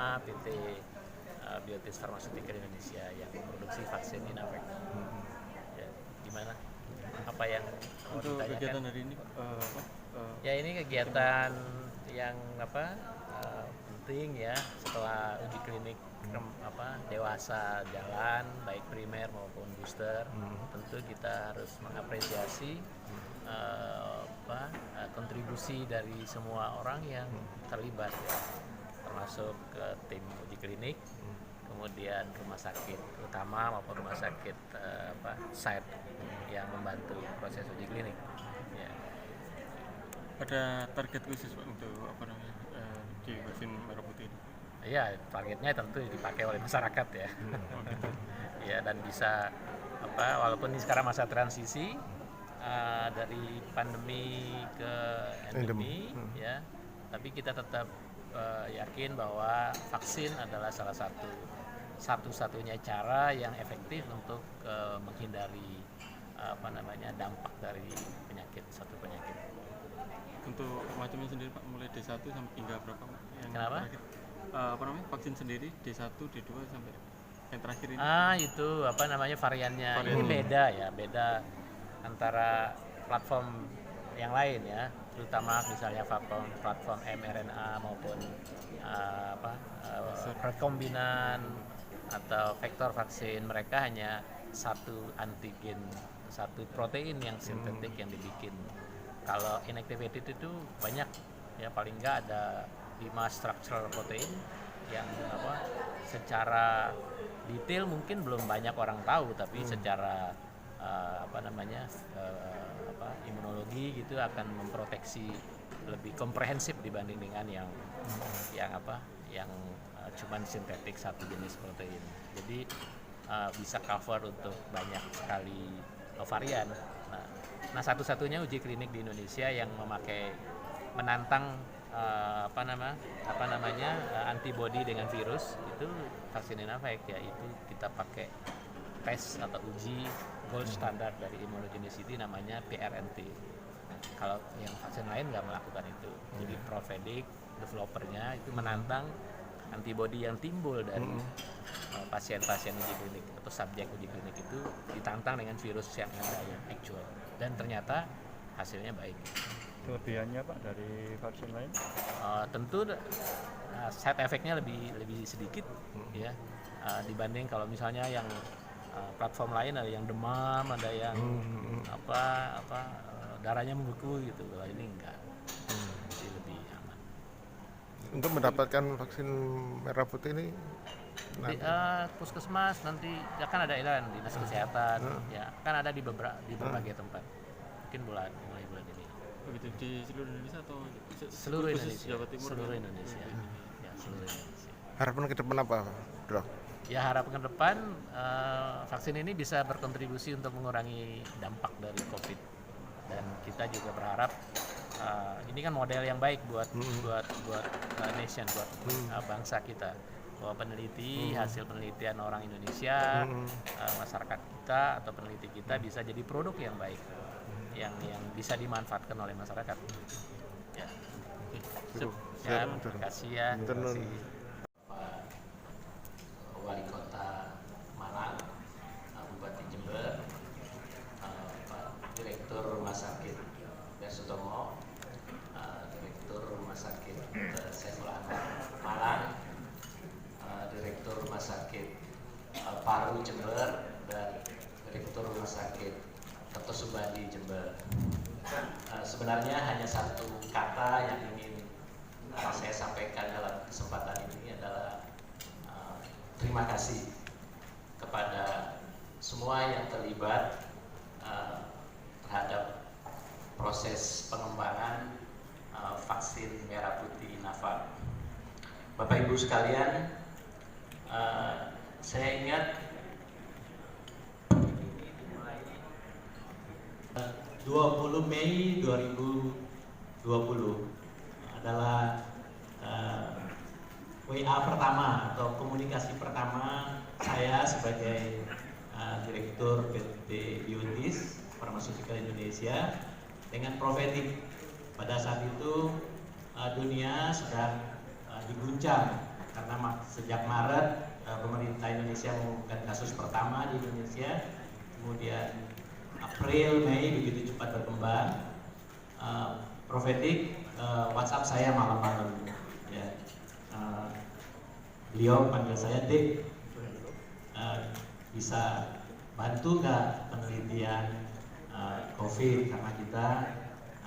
sama PT Biotis Pharmaceutical Indonesia yang memproduksi vaksin Inavac. Ya, gimana? Apa yang mau Untuk ditanyakan? kegiatan hari ini, Ya ini kegiatan yang penting ya setelah uji klinik dewasa jalan baik primer maupun booster. Tentu kita harus mengapresiasi kontribusi dari semua orang yang terlibat ya, termasuk tim uji klinik, kemudian rumah sakit utama maupun rumah sakit site yang membantu proses uji klinik. Ya. ada target khusus Pak untuk di vaksin merah putih ini? Iya, targetnya tentu dipakai oleh masyarakat ya. Ya, dan bisa walaupun ini sekarang masa transisi dari pandemi ke endemi ya, tapi kita tetap yakin bahwa vaksin adalah salah satu-satunya cara yang efektif untuk menghindari dampak dari satu penyakit. Untuk macamnya sendiri Pak, mulai D1 sampai hingga berapa Pak? Yang Kenapa? Terakhir, vaksin sendiri D1, D2 sampai yang terakhir ini? Itu variannya. Varian. Ini beda antara platform yang lain ya, terutama misalnya platform mRNA maupun rekombinan atau vektor vaksin. Mereka hanya satu antigen, satu protein yang sintetik yang dibikin. Kalau inactivated itu banyak ya, paling nggak ada 5 structural protein yang secara detail mungkin belum banyak orang tahu, tapi secara imunologi gitu akan memproteksi lebih komprehensif dibanding dengan yang cuman sintetik satu jenis protein. Jadi bisa cover untuk banyak sekali varian. Nah, satu-satunya uji klinik di Indonesia yang menantang antibody dengan virus itu vaksin Inavac, yaitu kita pakai tes atau uji gold standard dari immunogenicity namanya PRNT. Kalau yang vaksin lain nggak melakukan itu. Jadi Provedic developernya itu menantang antibody yang timbul dari pasien-pasien uji klinik atau subjek uji klinik itu ditantang dengan virus yang ada yang actual, dan ternyata hasilnya baik. Kelebihannya Pak dari vaksin lain? Tentu side effect-nya lebih sedikit ya, dibanding kalau misalnya yang platform lain ada yang demam, ada yang darahnya membeku gitu. Kalau ini enggak, jadi lebih aman. Untuk mendapatkan vaksin merah putih ini Di puskesmas nanti akan ada edaran dinas kesehatan ya, kan ada di berbagai tempat. Mungkin mulai bulan ini. Begitu di seluruh Indonesia atau Seluruh khusus Indonesia. Jawa Timur? Seluruh Indonesia. Ya, seluruh Indonesia. harapan ke depan apa, Dok? Ya, harapan ke depan vaksin ini bisa berkontribusi untuk mengurangi dampak dari COVID, dan kita juga berharap ini kan model yang baik buat nation, buat bangsa kita, bahwa hasil penelitian orang Indonesia, masyarakat kita atau peneliti kita bisa jadi produk yang baik, yang bisa dimanfaatkan oleh masyarakat. Ya. Ya, terima kasih ya. Terima kasih. Wali Kota Malang, Bupati Jember, Pak Direktur Rumah Sakit Sutomo, Direktur Rumah Sakit Saiful Anwar Malang, Direktur Rumah Sakit Paru Jember, dan Direktur Rumah Sakit Dr. Subandi Jember. Sebenarnya hanya satu kata yang ingin saya sampaikan dalam kesempatan ini adalah terima kasih kepada semua yang terlibat terhadap proses pengembangan vaksin merah putih Inavac. Bapak Ibu sekalian, saya ingat 20 Mei 2020 adalah WA pertama atau komunikasi pertama saya sebagai Direktur PT Biotis Pharmaceutical Indonesia dengan Provedic. Pada saat itu dunia sedang diguncang karena sejak Maret pemerintah Indonesia mengumumkan kasus pertama di Indonesia, kemudian April, Mei begitu cepat berkembang. Profetik WhatsApp saya malam-malam, ya. Beliau panggil saya, Dik, bisa bantu nggak penelitian COVID, karena kita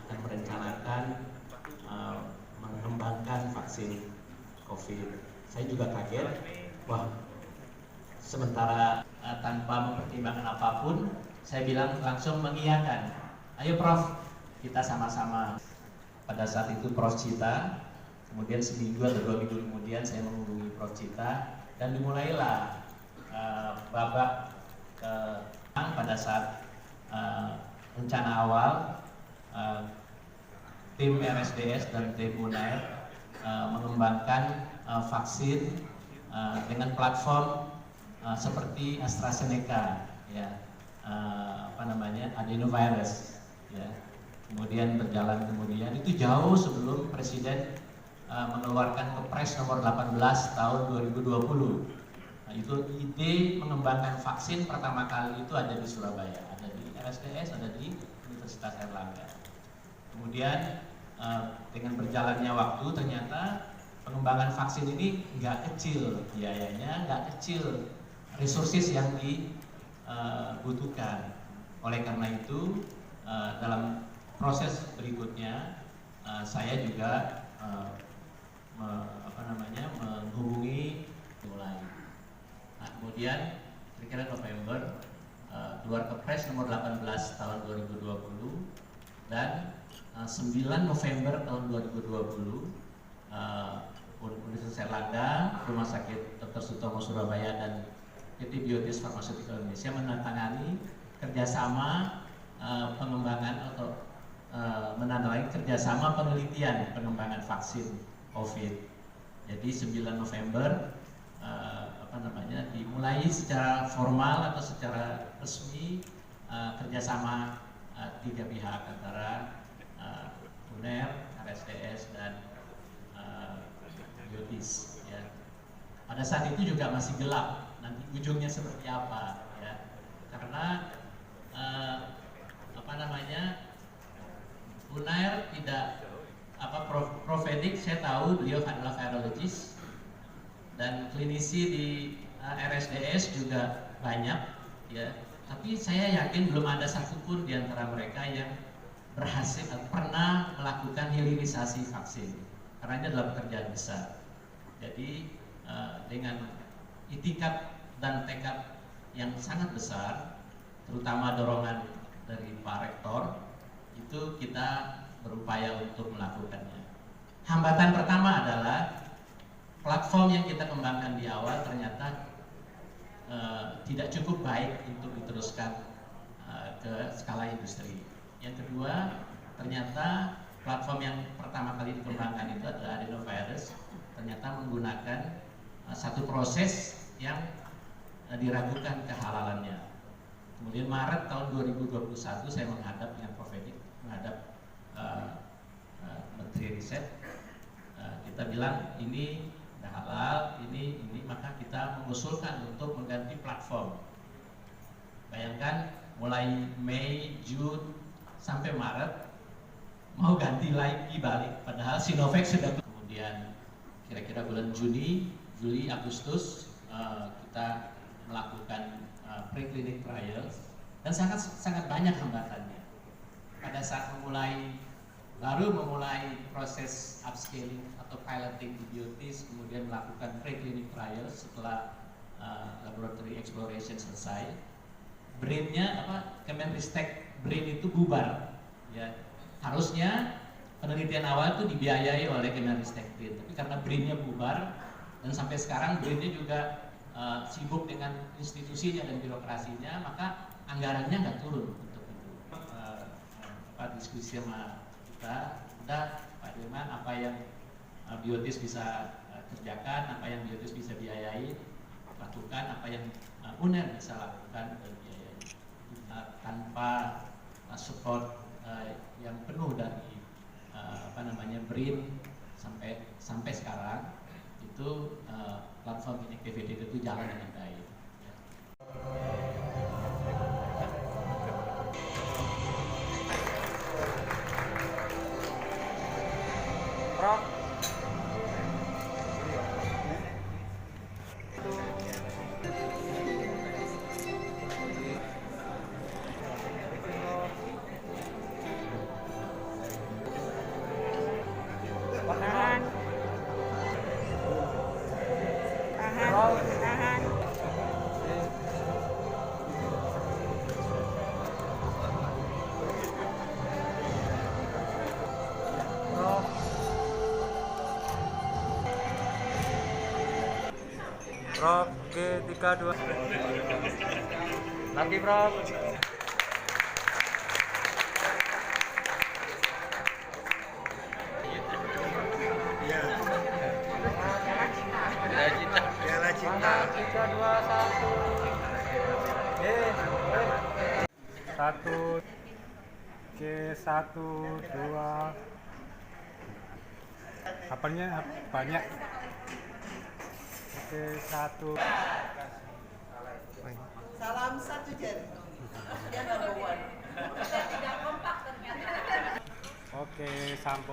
akan merencanakan mengembangkan vaksin COVID. Saya juga kaget, wah, sementara tanpa mempertimbangkan apapun, saya bilang langsung mengiyakan. Ayo Prof, kita sama-sama. Pada saat itu Prof Cita, kemudian seminggu atau 2 minggu kemudian saya menghubungi Prof Cita, dan dimulailah babak pada saat rencana awal tim RSDS dan tim UNAIR mengembangkan vaksin dengan platform seperti AstraZeneca, ya, adenovirus, ya. Kemudian berjalan itu jauh sebelum Presiden mengeluarkan Kepres nomor 18 tahun 2020. Itu ide mengembangkan vaksin pertama kali itu ada di Surabaya, ada di RSDS, ada di Universitas Airlangga. Kemudian dengan berjalannya waktu ternyata pengembangan vaksin ini nggak kecil biayanya, nggak kecil resources yang dibutuhkan. Oleh karena itu dalam proses berikutnya saya juga menghubungi mulai. Nah, kemudian kira-kira November keluar Kepres nomor 18 tahun 2020, dan 9 November tahun 2020 Universitas Airlangga, Rumah Sakit Dr. Sutomo Surabaya, dan PT Biotis Pharmaceutical Indonesia menandatangani kerjasama pengembangan atau menandatangani kerjasama penelitian pengembangan vaksin COVID. Jadi 9 November dimulai secara formal atau secara resmi kerjasama 3 pihak antara UNER, RSDS, dan Biotis, ya. Pada saat itu juga masih gelap nanti ujungnya seperti apa, ya, karena UNAIR tidak Prof Edik, saya tahu beliau adalah virologis, dan klinisi di RSDS juga banyak, ya. Tapi saya yakin belum ada satupun di antara mereka yang berhasil atau pernah melakukan hilirisasi vaksin, karena ini adalah pekerjaan besar. Jadi dengan itikat dan tekad yang sangat besar, terutama dorongan dari Pak Rektor, itu kita berupaya untuk melakukannya. Hambatan pertama adalah platform yang kita kembangkan di awal ternyata tidak cukup baik untuk diteruskan ke skala industri. Yang kedua, ternyata platform yang pertama kali dikembangkan itu adalah adenovirus, ternyata menggunakan satu proses yang diragukan kehalalannya. Kemudian Maret tahun 2021 saya menghadap dengan Prof Edik, menghadap Menteri Riset, kita bilang ini sudah halal, ini maka kita mengusulkan untuk mengganti platform. Bayangkan mulai Mei, Juni sampai Maret mau ganti lagi balik, padahal Sinovac sudah. Kemudian kira-kira bulan Juni, Juli, Agustus kita melakukan preclinical trials, dan sangat banyak hambatannya. Pada saat baru memulai proses upscaling atau piloting di Biotis, kemudian melakukan preclinical trials setelah laboratory exploration selesai, BRIN-nya Kemenristek BRIN itu bubar, ya. Harusnya penelitian awal itu dibiayai oleh Kemenristek BRIN, tapi karena BRIN-nya bubar dan sampai sekarang BRIN-nya juga sibuk dengan institusinya dan birokrasinya, maka anggarannya nggak turun untuk itu. Diskusi sama kita, udah Pak Dirman, apa yang Biotis bisa kerjakan, apa yang Biotis bisa biayai, lakukan, apa yang UNER bisa lakukan dan biayai. Tanpa support yang penuh dari BRIN sampai sekarang itu platform connectivity itu jalan dengan baik. Prof. Tahan. Tahan. Prof, G32. Lagi, Prof. Piala Cinta. 3, 2, 1. Satu. C1, 2. Apanya banyak. Oke, 1. Salam satu jari. Dia number one. Oke, sampul.